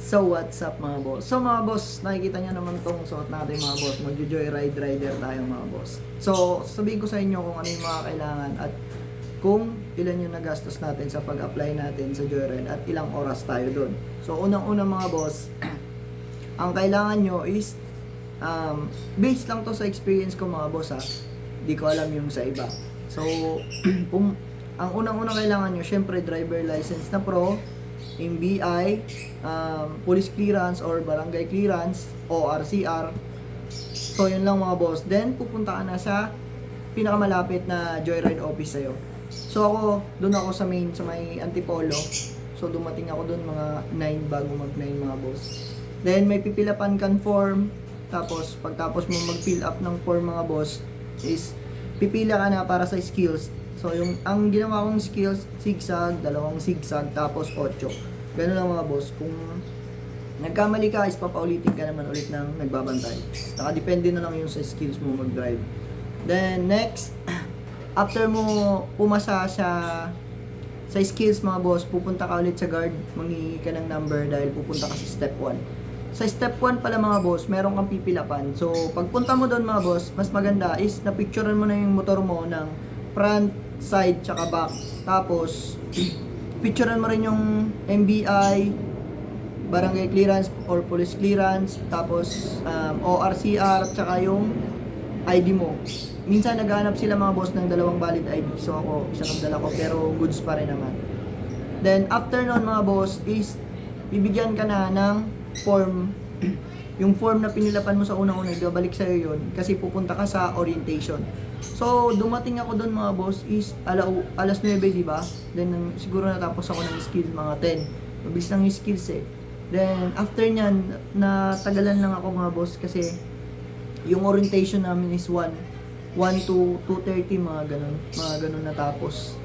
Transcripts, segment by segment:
So what's up mga boss? So mga boss, nakikita nyo naman tong suot natin mga boss. Magjo-joyride rider tayo mga boss. So sabihin ko sa inyo kung ano yung mga kailangan at kung ilan yung nagastos natin sa pag-apply natin sa joyride at ilang oras tayo doon. So unang-una mga boss, ang kailangan nyo is based lang to sa experience ko mga boss ha. Di ko alam yung sa iba. So ang unang-unang kailangan nyo, syempre driver license na pro, MBI, police clearance or barangay clearance, ORCR. So yun lang mga boss. Then pupunta ka na sa pinakamalapit na joyride office sa'yo. So doon ako sa may Antipolo. So dumating ako doon mga 9 bago mag 9 mga boss. Then may pipilapan kang form. Tapos pagtapos mo mag-fill up ng form mga boss is pipila ka na para sa skills. So ang ginawa kong skills, zigzag, dalawang zigzag, tapos 8. Ganun lang mga boss. Kung nagkamali ka is papaulitin ka naman ulit ng nagbabantay. Nakadepende na lang yung sa skills mo mag-drive. Then next, after mo pumasa sa skills mga boss, pupunta ka ulit sa guard, manghihingi ka ng number dahil pupunta ka sa step 1. Sa step 1 pala mga boss, meron kang pipilapan. So pagpunta mo doon mga boss, mas maganda is napicturean mo na yung motor mo ng front, side, tsaka back. Tapos picturean mo rin yung MBI, barangay clearance or police clearance, tapos ORCR, tsaka yung ID mo. Minsan naghahanap sila mga boss ng dalawang valid ID. So ako, isang dala ko pero goods pa rin naman. Then after nun mga boss is bibigyan ka na ng form. Yung form na pinilapan mo sa unang-una, ibabalik sa'yo yun kasi pupunta ka sa orientation. So dumating ako doon mga boss is alas 9, di ba? Then siguro natapos ako ng skills mga 10. Mabilis lang yung skills eh. Then after nyan, natagalan lang ako mga boss kasi yung orientation namin is 1 to 2:30 mga ganun natapos.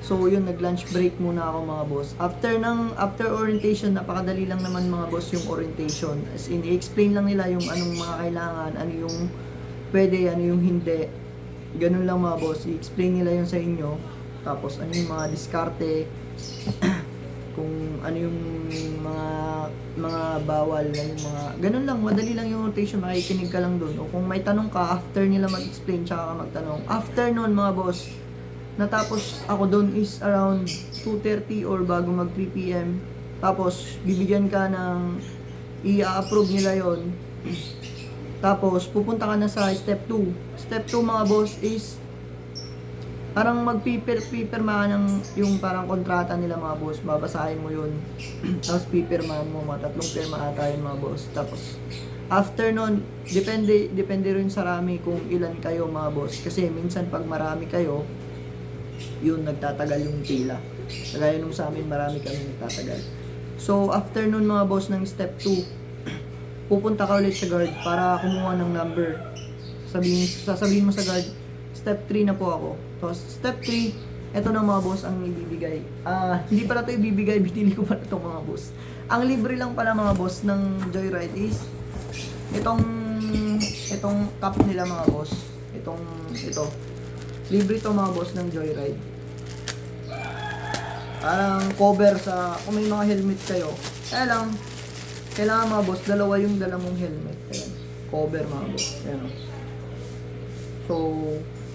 So yun, nag-lunch break muna ako mga boss. After orientation, napakadali lang naman mga boss yung orientation. As in, i-explain lang nila yung anong mga kailangan, ano yung pwede, ano yung hindi. Ganun lang mga boss, i-explain nila yun sa inyo. Tapos ano yung mga diskarte, kung ano yung mga bawal, yung mga ganun lang, madali lang yung rotation, makikinig ka lang doon. O kung may tanong ka, after nila mag-explain, tsaka ka magtanong. After nun mga boss, natapos ako doon is around 2:30 or bago mag 3 PM. Tapos bibigyan ka ng i-approve nila yon. Tapos pupunta ka na sa step 2. Step 2 mga boss is parang magpipirma ka ng yung parang kontrata nila mga boss. Babasahin mo yun. Tapos pipirmahan mo mga 3 pirma ata yun mga boss. Tapos after nun, depende rin sa rami kung ilan kayo mga boss. Kasi minsan pag marami kayo, yun nagtatagal yung pila. Kagaya nung sa amin, marami kami nagtatagal. So after nun mga boss ng step 2, pupunta ka ulit sa guard para kumuha ng number. Sasabihin mo sa guard, step 3 na po ako. So step 3, eto na mga boss ang ibibigay. Hindi pala ito ibibigay, binili ko pala itong mga boss. Ang libre lang pala mga boss ng joyride is itong cup nila mga boss. Ito. Libre ito mga boss ng joyride. Parang cover sa kung may mga helmet kayo. Kaya lang, kailangan mga boss, dalawa yung dala mong helmet. Ayan. Cover mga boss. Ayan. So,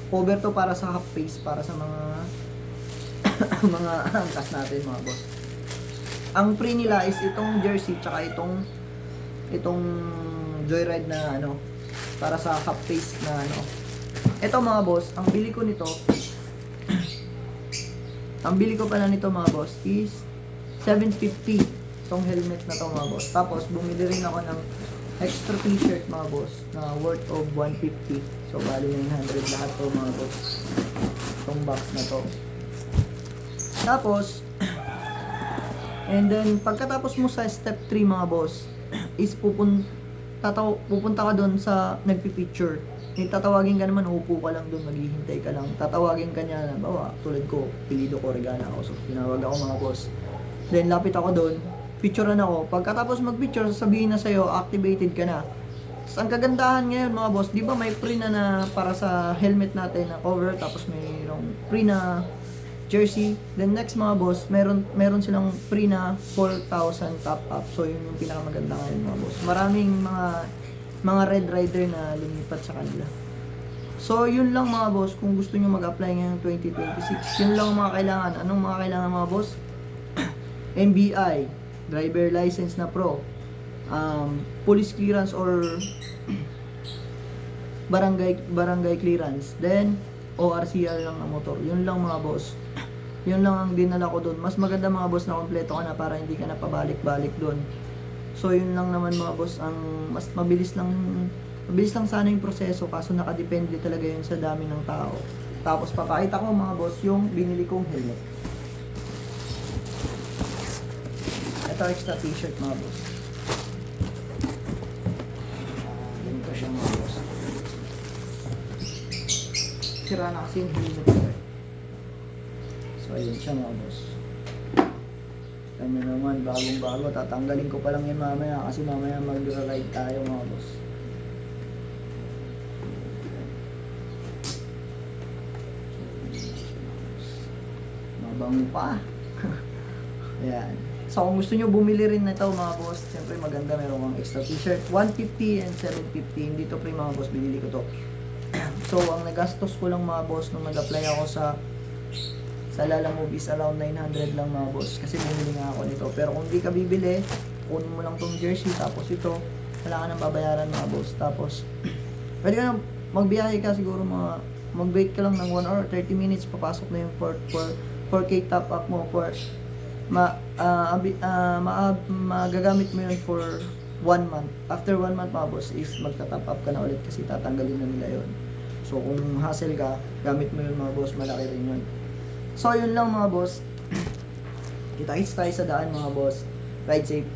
cover to para sa half face, para sa mga mga angkas natin mga boss. Ang free nila is itong jersey, tsaka itong joyride na para sa half face na Ito mga boss, ang bili ko pala nito mga boss is 750 itong helmet na to mga boss. Tapos bumili rin ako ng extra t-shirt mga boss na worth of 150. So bali 900 lahat to mga boss. Itong box na to. Tapos and then pagkatapos mo sa step 3 mga boss is pupunta ka doon sa nagpi-picture. Tatawagin ka naman, upo ka lang doon, maghihintay ka lang. Tatawagin ka niya na, bawa, tulad ko, pilido ko, Regana ako. So, tinawag ako mga boss. Then, lapit ako doon, picturean ako. Pagkatapos mag-picture, sasabihin na sa'yo, activated ka na. Tapos, ang kagandahan ngayon mga boss, di ba may free na para sa helmet natin na cover, tapos mayroong free na jersey. Then next mga boss, meron silang free na 4,000 top up. So yun yung pinakamaganda ngayon mga boss. Maraming mga Red Rider na lumipat sa kanila. So yun lang mga boss, kung gusto nyo mag-apply ngayong 2026, yun lang mga kailangan. Anong mga kailangan mga boss? MBI, driver license na pro, police clearance or barangay clearance, then ORCR lang ang motor. Yun lang mga boss. Yun lang ang dinala ko doon. Mas maganda mga boss na kompleto ka na para hindi ka na pabalik-balik doon. So yun lang naman mga boss, ang mas mabilis lang sana yung proseso, kaso nakadepende talaga yun sa dami ng tao. Tapos papakita ko mga boss yung binili kong helmet. Ito extra t-shirt mga boss. Ganito siya mga boss. Sira na kasi yung helmet ko eh. So ayun siya mga boss. Ano naman, bagong-bago. Tatanggalin ko pa lang yan mamaya kasi mamaya mag-ride tayo mga boss. Mabango pa. Ayan. So kung gusto nyo bumili rin na ito mga boss, siyempre maganda, meron kang extra t-shirt. 150 and 750. Hindi to free mga boss, binili ko to. So ang nagastos ko lang mga boss nung nag-apply ako sa Lala Movies, around 900 lang mga boss. Kasi bumili nga ako nito. Pero kung di ka bibili, kunin mo lang tong jersey. Tapos ito, wala ka nang babayaran mga boss. Tapos, pwede ka nang magbiyahe ka siguro mag-wait ka lang ng 1 hour, 30 minutes, papasok na yung 4K top up mo for magagamit mo yun for 1 month. After 1 month mga boss is magta-top up ka na ulit kasi tatanggalin na nila yun. So kung hassle ka, gamit mo yun mga boss, malaki rin yun. So yun lang mga boss. Kita-kits tayo sa daan mga boss. Ride safe.